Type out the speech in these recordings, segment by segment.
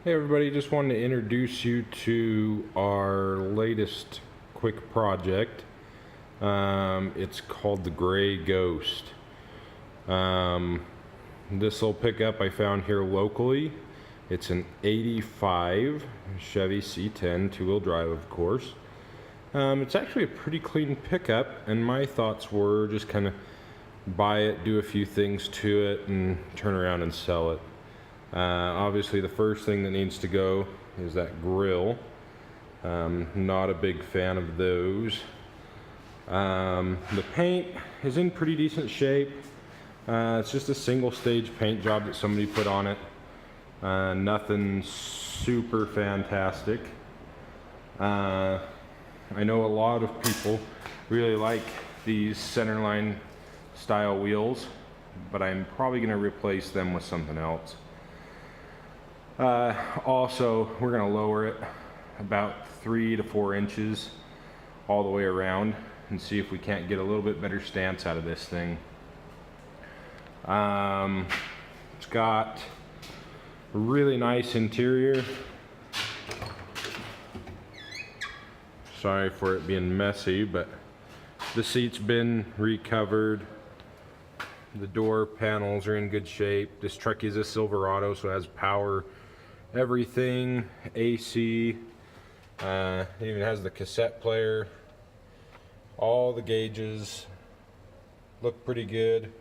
Hey everybody, just wanted to introduce you to our latest quick project. It's called the Gray Ghost. This little pickup I found here locally. It's an 85 Chevy C10, two-wheel drive of course. It's actually a pretty clean pickup, and my thoughts were just kind of buy it, do a few things to it, and turn around and sell it. Obviously the first thing that needs to go is that grill. Not a big fan of those. The paint is in pretty decent shape. It's just a single stage paint job that somebody put on it. Nothing super fantastic. I know a lot of people really like these centerline style wheels, but I'm probably going to replace them with something else. Also, we're going to lower it about 3 to 4 inches all the way around and see if we can't get a little bit better stance out of this thing. It's got a really nice interior. Sorry for it being messy, but the seat's been recovered. The door panels are in good shape. This truck is a Silverado, so it has power, everything, AC, it even has the cassette player. All the gauges look pretty good,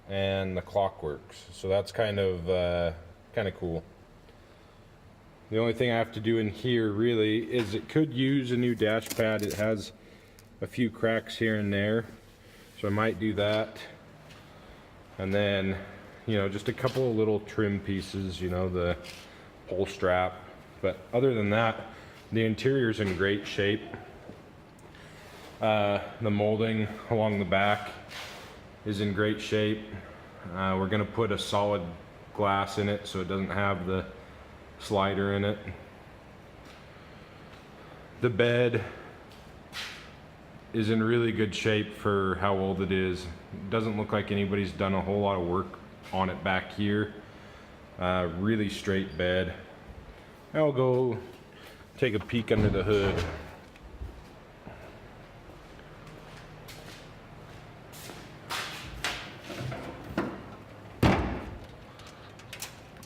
and the clock works, so that's kind of cool. The only thing I have to do in here really is it could use a new dash pad. It has a few cracks here and there, so I might do that. And then, you know, just a couple of little trim pieces, you know, the pull strap. But other than that, the interior's in great shape. The molding along the back is in great shape. We're gonna put a solid glass in it so it doesn't have the slider in it. The bed is in really good shape for how old it is. It doesn't look like anybody's done a whole lot of work on it back here. Really straight bed. I'll go take a peek under the hood.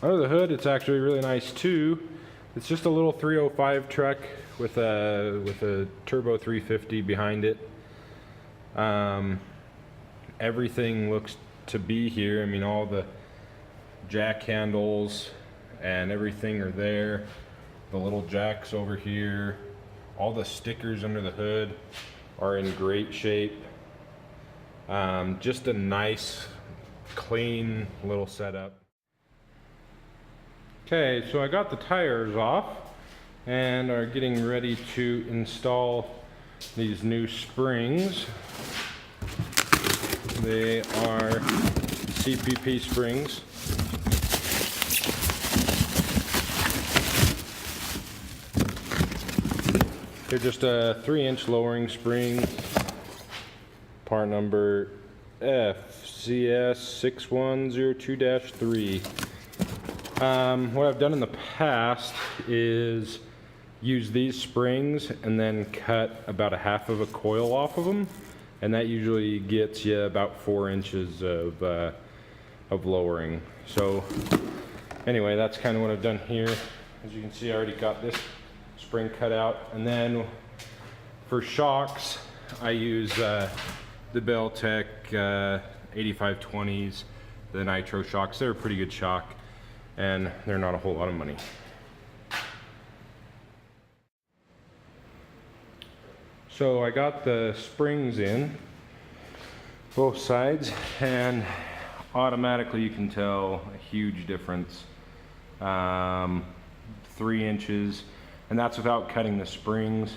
Under the hood, it's actually really nice too. It's just a little 305 truck with a turbo 350 behind it. Everything looks to be here. I mean, all the jack handles and everything are there. The little jacks over here. All the stickers under the hood are in great shape. Just a nice, clean little setup. Okay, so I got the tires off and are getting ready to install these new springs. They are CPP springs. They're just a 3-inch lowering spring, part number FCS6102-3. What I've done in the past is use these springs and then cut about a half of a coil off of them, and that usually gets you about 4 inches of lowering. So anyway, that's kind of what I've done here. As you can see, I already got this spring cut out, and then for shocks I use the Beltec 8520s, the Nitro shocks. They're a pretty good shock, and they're not a whole lot of money. So I got the springs in both sides, and automatically you can tell a huge difference. 3 inches, and that's without cutting the springs.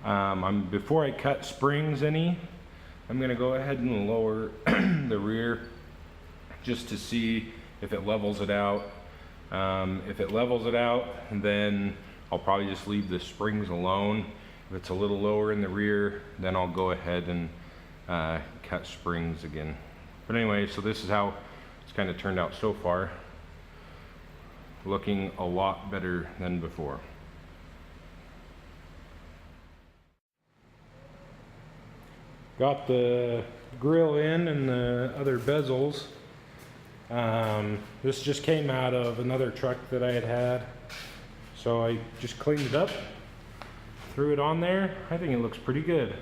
Before I cut springs any, I'm gonna go ahead and lower the rear just to see if it levels it out. If it levels it out, then I'll probably just leave the springs alone. If it's a little lower in the rear, then I'll go ahead and cut springs again. But anyway, so this is how it's kind of turned out so far. looking a lot better than before. Got the grill in and the other bezels. This just came out of another truck that I had. So I just cleaned it up, threw it on there. I think it looks pretty good.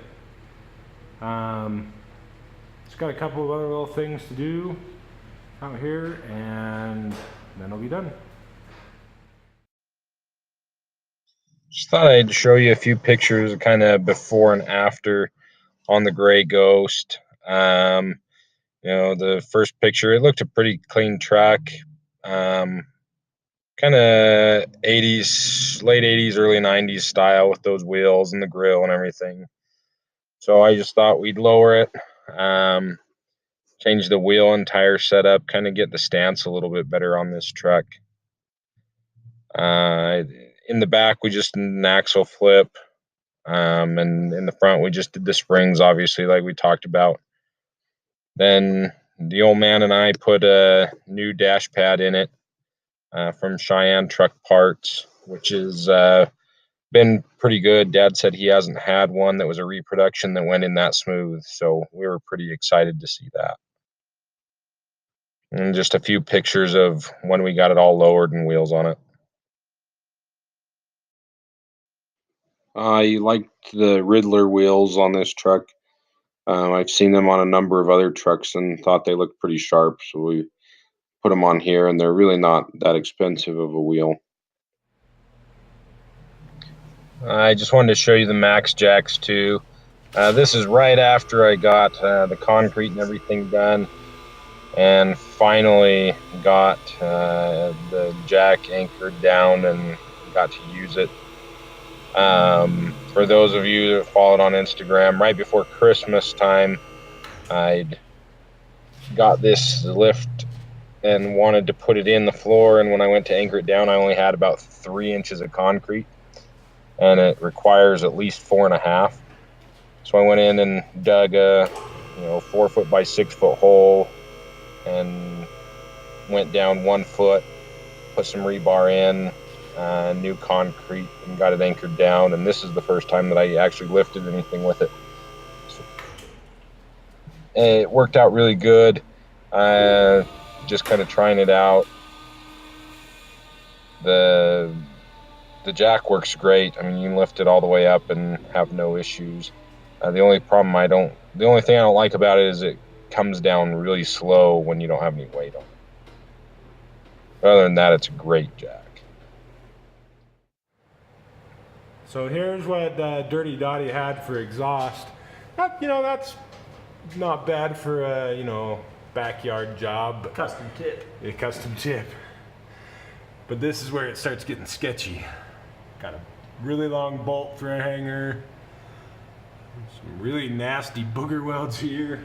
It's got a couple of other little things to do out here, and then it'll be done. Just thought I'd show you a few pictures, kind of before and after on the Grey Ghost. You know, the first picture, it looked a pretty clean truck. Kind of 80s, late 80s, early 90s style with those wheels and the grill and everything. So I just thought we'd lower it, change the wheel and tire setup, kind of get the stance a little bit better on this truck. In the back, we just did an axle flip. And in the front, we just did the springs, obviously, like we talked about. Then the old man and I put a new dash pad in it from Cheyenne Truck Parts, which has been pretty good. Dad said he hasn't had one that was a reproduction that went in that smooth, so we were pretty excited to see that. And just a few pictures of when we got it all lowered and wheels on it. I liked the Riddler wheels on this truck. I've seen them on a number of other trucks and thought they looked pretty sharp, so we put them on here, and they're really not that expensive of a wheel. I just wanted to show you the Max Jacks too. This is right after I got the concrete and everything done, and finally got the jack anchored down and got to use it. For those of you that followed on Instagram, right before Christmas time, I'd got this lift and wanted to put it in the floor, and when I went to anchor it down, I only had about 3 inches of concrete, and it requires at least 4.5. So I went in and dug a 4 foot by 6 foot hole and went down 1 foot, put some rebar in, new concrete, and got it anchored down. And this is the first time that I actually lifted anything with it. So it worked out really good. Just kind of trying it out. The jack works great. I mean, you can lift it all the way up and have no issues. The only thing I don't like about it is it comes down really slow when you don't have any weight on it. But other than that, it's a great jack. So here's what Dirty Dottie had for exhaust. That's not bad for a backyard job. Custom tip. A custom tip. But this is where it starts getting sketchy. Got a really long bolt thread hanger. Some really nasty booger welds here.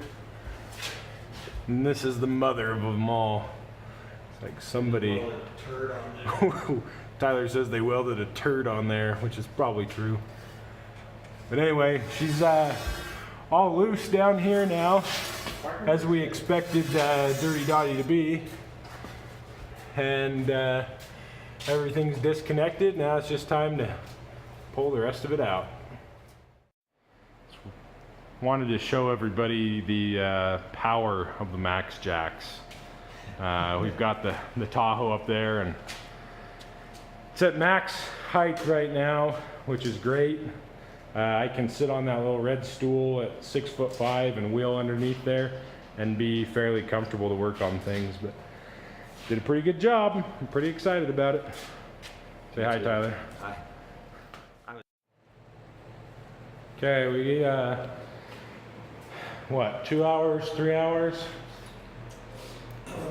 And this is the mother of them all. It's like somebody... Tyler says they welded a turd on there, which is probably true. But anyway, she's all loose down here now, as we expected Dirty Dottie to be. And everything's disconnected. Now it's just time to pull the rest of it out. Wanted to show everybody the power of the Max Jacks. We've got the Tahoe up there, and it's at max height right now, which is great. I can sit on that little red stool at 6'5" and wheel underneath there and be fairly comfortable to work on things, but did a pretty good job. I'm pretty excited about it. Say hi, Tyler. Hi. Okay, we what, 2 hours, 3 hours?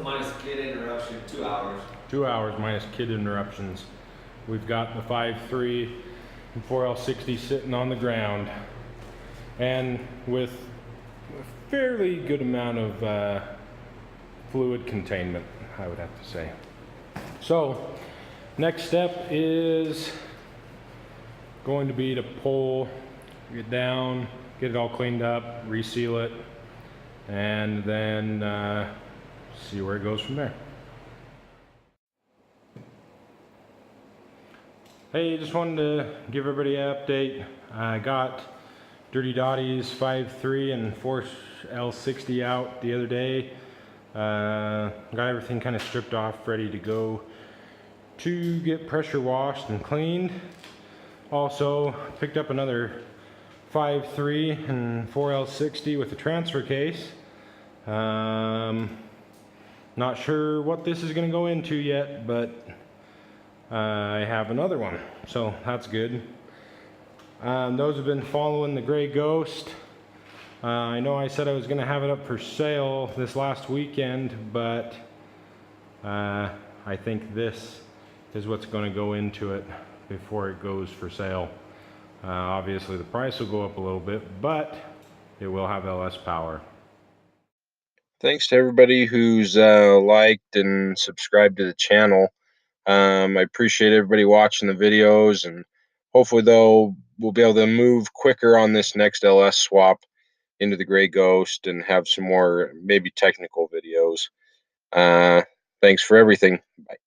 Minus kid interruption, 2 hours. 2 hours minus kid interruptions. We've got the 5.3 and 4L60 sitting on the ground, and with a fairly good amount of fluid containment, I would have to say. So, next step is going to be to pull it down, get it all cleaned up, reseal it, and then see where it goes from there. Hey, just wanted to give everybody an update. I got Dirty Dottie's 5.3 and 4L60 out the other day. Got everything kind of stripped off, ready to go to get pressure washed and cleaned. Also picked up another 5.3 and 4L60 with a transfer case. Not sure what this is going to go into yet, but I have another one, so that's good. Those have been following the Gray Ghost. I know I said I was going to have it up for sale this last weekend, but I think this is what's going to go into it before it goes for sale. Obviously the price will go up a little bit, but it will have LS power. Thanks to everybody who's liked and subscribed to the channel. I appreciate everybody watching the videos, and hopefully though we'll be able to move quicker on this next LS swap into the Gray Ghost and have some more maybe technical videos. Thanks for everything. Bye.